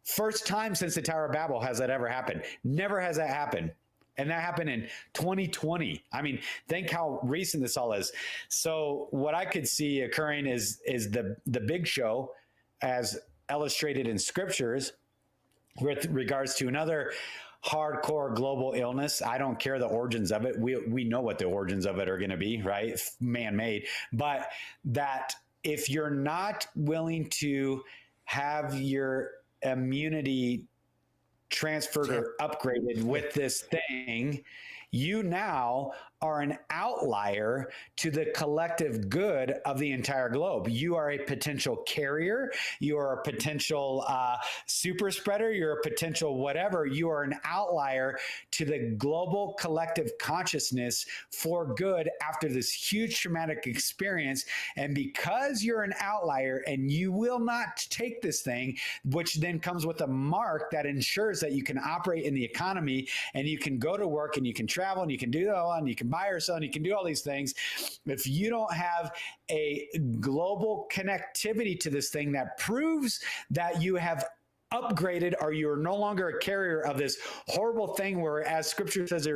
First time since the Tower of Babel has that ever happened. Never has that happened. And that happened in 2020. I mean, think how recent this all is. So what I could see occurring is the big show as illustrated in scriptures with regards to another hardcore global illness. I don't care the origins of it. We know what the origins of it are going to be, right? Man-made. But that if you're not willing to have your immunity transferred or upgraded with this thing, you now are an outlier to the collective good of the entire globe. You are a potential carrier. You are a potential super spreader. You're a potential whatever. You are an outlier to the global collective consciousness for good after this huge traumatic experience. And because you're an outlier and you will not take this thing, which then comes with a mark that ensures that you can operate in the economy and you can go to work and you can travel and you can do that all and you can buy or sell and you can do all these things. If you don't have a global connectivity to this thing that proves that you have upgraded or you're no longer a carrier of this horrible thing where, as scripture says,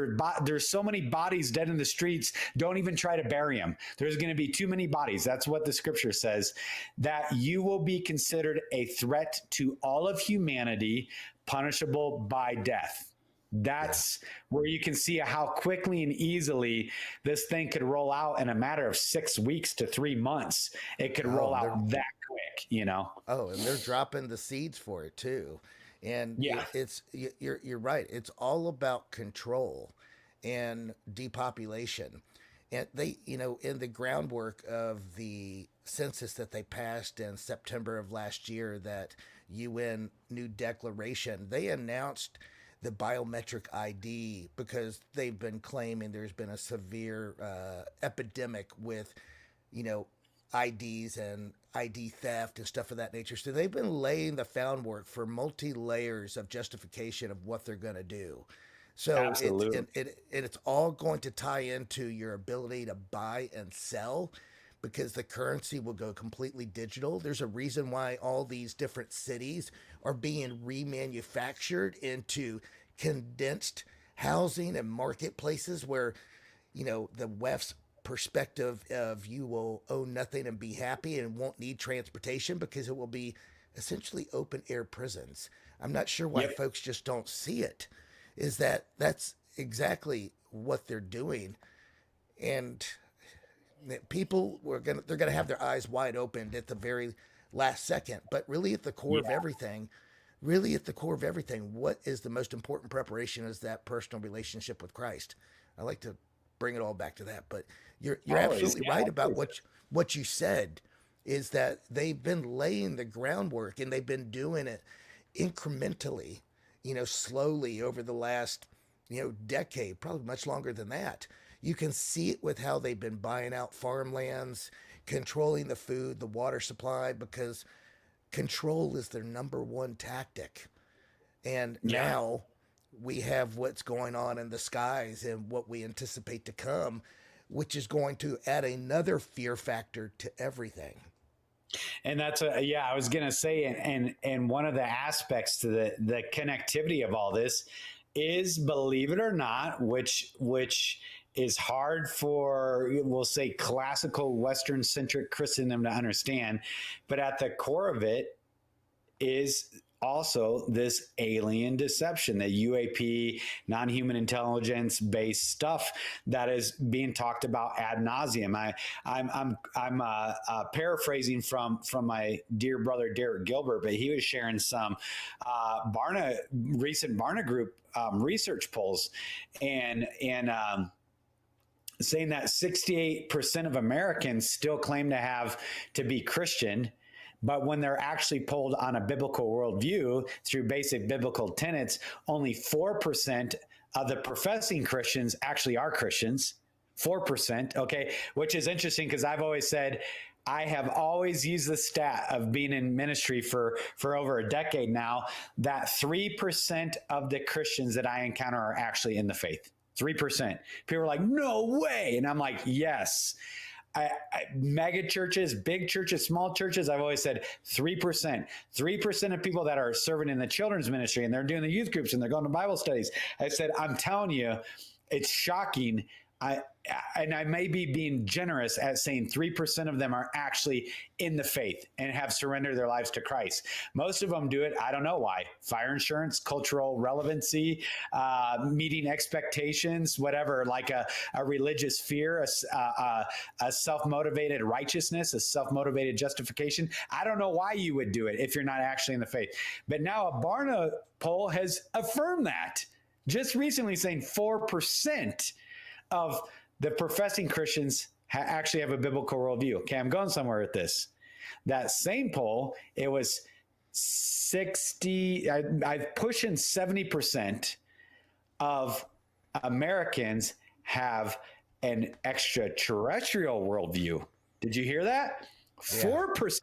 there's so many bodies dead in the streets, don't even try to bury them. There's going to be too many bodies. That's what the scripture says, that you will be considered a threat to all of humanity, punishable by death. That's where you can see how quickly and easily this thing could roll out in a matter of 6 weeks to 3 months. It could roll out that quick, you know? Oh, and they're dropping the seeds for it too. And you're right. It's all about control and depopulation. And they, in the groundwork of the census that they passed in September of last year, that UN new declaration, they announced the biometric ID because they've been claiming there's been a severe epidemic with, IDs and ID theft and stuff of that nature. So they've been laying the groundwork for multi-layers of justification of what they're going to do. So it's all going to tie into your ability to buy and sell, because the currency will go completely digital. There's a reason why all these different cities are being remanufactured into condensed housing and marketplaces where, the West's perspective of you will own nothing and be happy and won't need transportation because it will be essentially open air prisons. I'm not sure why folks just don't see it, is that's exactly what they're doing. And people they're gonna have their eyes wide open at the very last second. But really, at the core of everything, what is the most important preparation is that personal relationship with Christ. I like to bring it all back to that. But you're absolutely right about what you said, is that they've been laying the groundwork and they've been doing it incrementally, slowly over the last decade, probably much longer than that. You can see it with how they've been buying out farmlands, controlling the food, the water supply, because control is their number one tactic. And now we have what's going on in the skies and what we anticipate to come, which is going to add another fear factor to everything. And that's I was going to say, and one of the aspects to the connectivity of all this is, believe it or not, which is hard for, we'll say, classical Western centric Christendom to understand, but at the core of it is also this alien deception, the UAP, non-human intelligence based stuff that is being talked about ad nauseum. I'm paraphrasing from my dear brother Derek Gilbert, but he was sharing some recent Barna Group research polls and saying that 68% of Americans still claim to be Christian. But when they're actually polled on a biblical worldview through basic biblical tenets, only 4% of the professing Christians actually are Christians. 4%, okay, which is interesting because I've always said, I have always used the stat of being in ministry for over a decade now, that 3% of the Christians that I encounter are actually in the faith. 3%. People are like, no way. And I'm like, yes. mega churches, big churches, small churches, I've always said 3%. 3% of people that are serving in the children's ministry and they're doing the youth groups and they're going to Bible studies. I said, I'm telling you, it's shocking. And I may be being generous at saying 3% of them are actually in the faith and have surrendered their lives to Christ. Most of them do it. I don't know why. Fire insurance, cultural relevancy, meeting expectations, whatever, like a religious fear, a self-motivated righteousness, a self-motivated justification. I don't know why you would do it if you're not actually in the faith. But now a Barna poll has affirmed that just recently, saying 4% of the professing Christians actually have a biblical worldview. Okay, I'm going somewhere with this. That same poll, it was 60, I'm pushing 70% of Americans have an extraterrestrial worldview. Did you hear that? 4%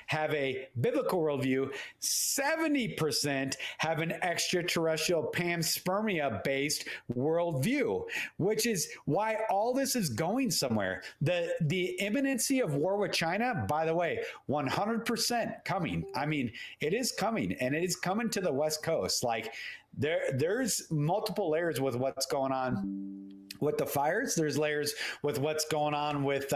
have a biblical worldview. 70% have an extraterrestrial panspermia-based worldview, which is why all this is going somewhere. The imminency of war with China, by the way, 100% coming. I mean, it is coming, and it is coming to the West Coast. Like there's multiple layers with what's going on with the fires. There's layers with what's going on with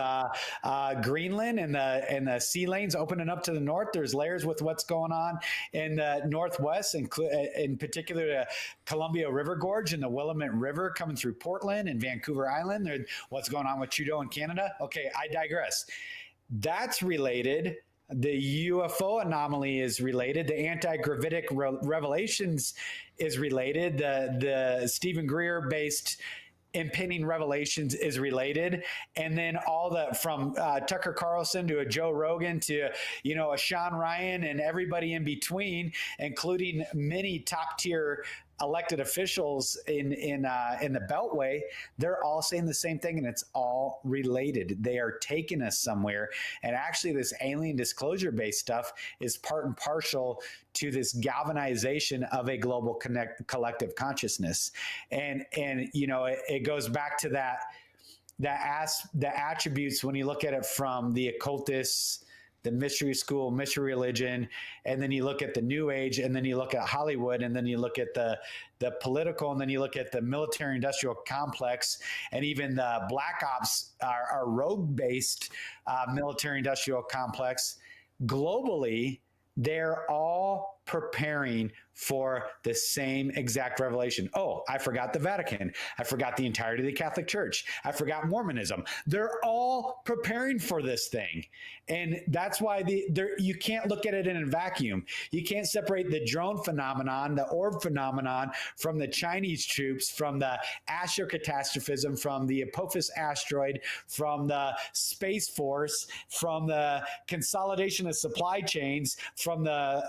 Greenland and the sea lanes opening up to the north. There's layers with what's going on in the Northwest, in particular the Columbia River Gorge and the Willamette River coming through Portland and Vancouver Island. There's what's going on with Trudeau in Canada. Okay, I digress. That's related. The UFO anomaly is related. The anti-gravitic revelations is related. The Stephen Greer based impending revelations is related. And then all the, from Tucker Carlson to a Joe Rogan to, a Sean Ryan and everybody in between, including many top tier elected officials in the Beltway, they're all saying the same thing, and it's all related. They are taking us somewhere. And actually this alien disclosure based stuff is part and parcel to this galvanization of a global collective consciousness. And it goes back to the attributes when you look at it from the occultists, the mystery school, mystery religion, and then you look at the New Age, and then you look at Hollywood, and then you look at the political, and then you look at the military-industrial complex, and even the Black Ops, our rogue-based military-industrial complex. Globally, they're all preparing for the same exact revelation. Oh, I forgot the Vatican. I forgot the entirety of the Catholic Church. I forgot Mormonism. They're all preparing for this thing. And that's why you can't look at it in a vacuum. You can't separate the drone phenomenon, the orb phenomenon, from the Chinese troops, from the astrocatastrophism, from the Apophis asteroid, from the Space Force, from the consolidation of supply chains, from the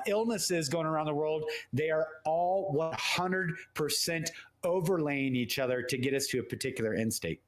illnesses going around the world. They are all 100% overlaying each other to get us to a particular end state.